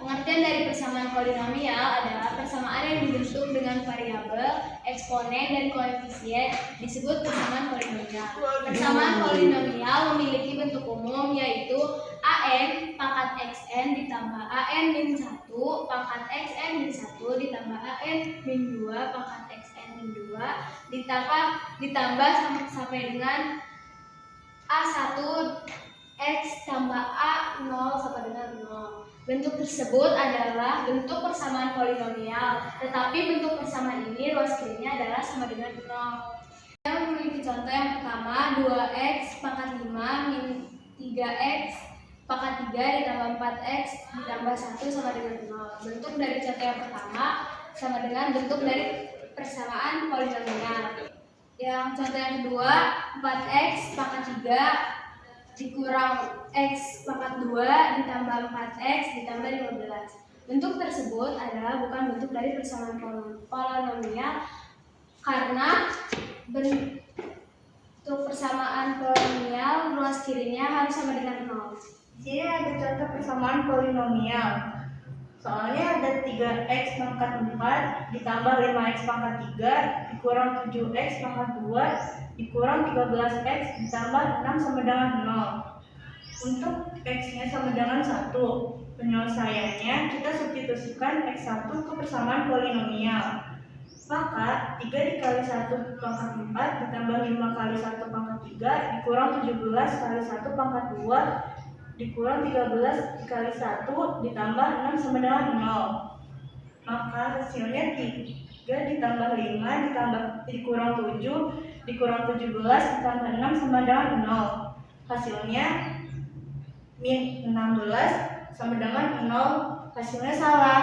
Pengertian dari persamaan polinomial adalah persamaan yang dibentuk dengan variabel, eksponen, dan koefisien disebut persamaan polinomial. Persamaan polinomial memiliki bentuk umum yaitu an pangkat xn ditambah an min 1 pangkat xn min 1 ditambah an min 2 pangkat xn min 2 ditambah sampai dengan a1 x tambah a0 sama dengan 0. Bentuk tersebut adalah bentuk persamaan polinomial, tetapi bentuk persamaan ini ruas kirinya adalah sama dengan 0. Kita memiliki contoh yang pertama, 2x pangkat 5 min 3x pangkat 3 ditambah 4x ditambah 1 sama dengan 0. Bentuk dari contoh yang pertama sama dengan bentuk dari persamaan polinomial. Yang contoh yang kedua, 4x pangkat 3 dikurang x pangkat 2 ditambah 4x ditambah 15. Bentuk tersebut adalah bukan bentuk dari persamaan polinomial karena bentuk persamaan polinomial ruas kirinya harus sama dengan 0. Di sini ada contoh persamaan polinomial. Soalnya ada 3x pangkat 4 ditambah 5x pangkat 3 dikurang 7x pangkat 2 dikurang 13x ditambah 6 sama dengan 0. Untuk x-nya sama dengan 1, penyelesaiannya kita substitusikan x1 ke persamaan polinomial. Maka 3 dikali 1 pangkat 4 ditambah 5 kali 1 pangkat 3 dikurang 17 kali 1 pangkat 2 dikurang 13 dikali 1 ditambah 6 sama dengan 0. Maka hasilnya 3 ditambah 5 dikurang 7 dikurang 17 ditambah 6 sama dengan 0. Hasilnya min 16 sama dengan 0. Hasilnya salah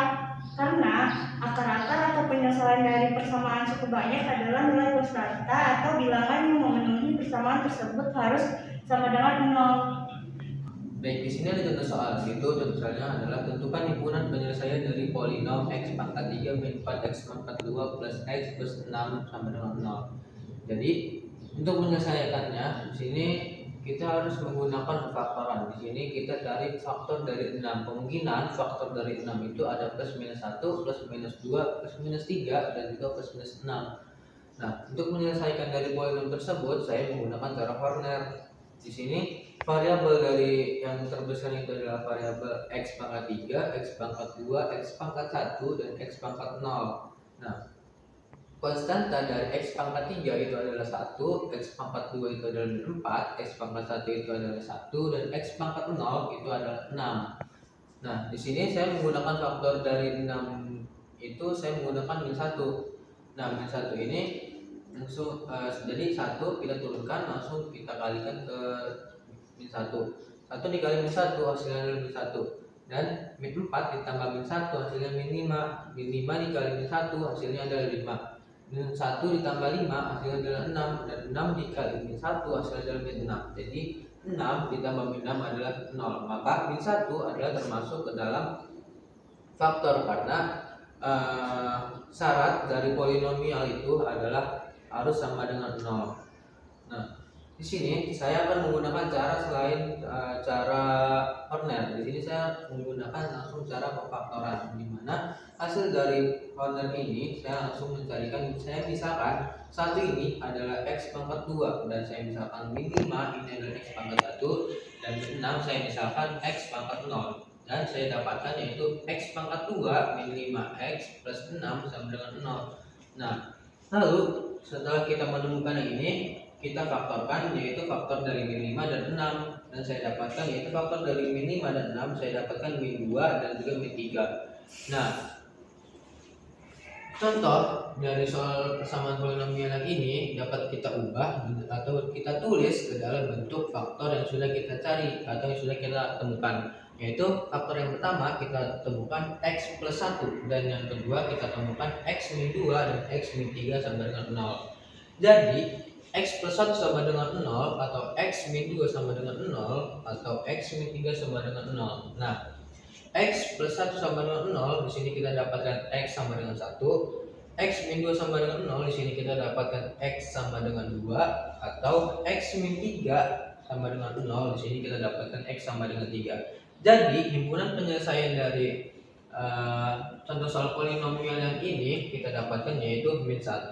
karena akar-akar atau penyelesaian dari persamaan cukup banyak adalah nilai konstanta atau bilangan yang memenuhi persamaan tersebut harus sama dengan 0. Baik, di sini ada contoh soal. Contoh soalnya adalah tentukan himpunan penyelesaian dari polinom x pangkat 3 min 4x pangkat 2 plus x plus 6 sama dengan 0. Jadi untuk menyelesaikannya di sini kita harus menggunakan faktoran. Di sini kita cari faktor dari 6. Kemungkinan faktor dari 6 itu ada plus minus 1, plus minus 2, plus minus 3 dan juga plus minus 6. Nah, untuk menyelesaikan dari polinom tersebut saya menggunakan cara Horner. Di sini variabel dari yang terbesar itu adalah variabel x pangkat 3, x pangkat 2, x pangkat 1, dan x pangkat 0. Nah, konstanta dari x pangkat 3 itu adalah 1, x pangkat 2 itu adalah 4, x pangkat 1 itu adalah 1, dan x pangkat 0 itu adalah 6. Nah, di sini saya menggunakan faktor dari 6 itu saya menggunakan min 1. Nah, min 1 ini langsung jadi 1 kita turunkan langsung kita kalikan ke min 1. 1 dikali min 1 hasilnya adalah min 1. Dan min 4 ditambah min 1 hasilnya min 5. Min 5 dikali min 1 hasilnya adalah 5. Min 1 ditambah 5 hasilnya adalah 6. Dan 6 dikali min 1 hasilnya adalah min 6. Jadi 6 ditambah min 6 adalah 0. Maka min 1 adalah termasuk ke dalam faktor karena syarat dari polinomial itu adalah harus sama dengan 0. Nah, di sini saya akan menggunakan cara selain cara Horner. Di sini saya menggunakan langsung cara pemfaktoran, di mana hasil dari Horner ini saya langsung mencarikan. Saya misalkan satu ini adalah x pangkat 2 dan saya misalkan min 5 ini adalah x pangkat 1 dan min 6 saya misalkan x pangkat 0 dan saya dapatkan yaitu x pangkat 2 min 5x plus 6 sama dengan 0. Nah, lalu setelah kita menemukan yang ini, kita faktorkan yaitu faktor dari min 5 dan 6 dan saya dapatkan yaitu faktor dari min 5 dan 6 saya dapatkan min 2 dan juga min 3. Nah, contoh dari soal persamaan polinomial yang ini dapat kita ubah atau kita tulis ke dalam bentuk faktor yang sudah kita cari atau yang sudah kita temukan. Yaitu faktor yang pertama kita temukan x plus 1 dan yang kedua kita temukan x min 2 dan x min 3 sama dengan 0. Jadi X plus 1 sama dengan 0 atau X min 2 sama dengan 0 atau X min 3 sama dengan 0. Nah, X plus 1 sama dengan 0, di sini kita dapatkan X sama dengan 1. X min 2 sama dengan 0, di sini kita dapatkan X sama dengan 2. Atau X min 3 sama dengan 0, di sini kita dapatkan X sama dengan 3. Jadi, himpunan penyelesaian dari contoh soal polinomial yang ini kita dapatkan yaitu min 1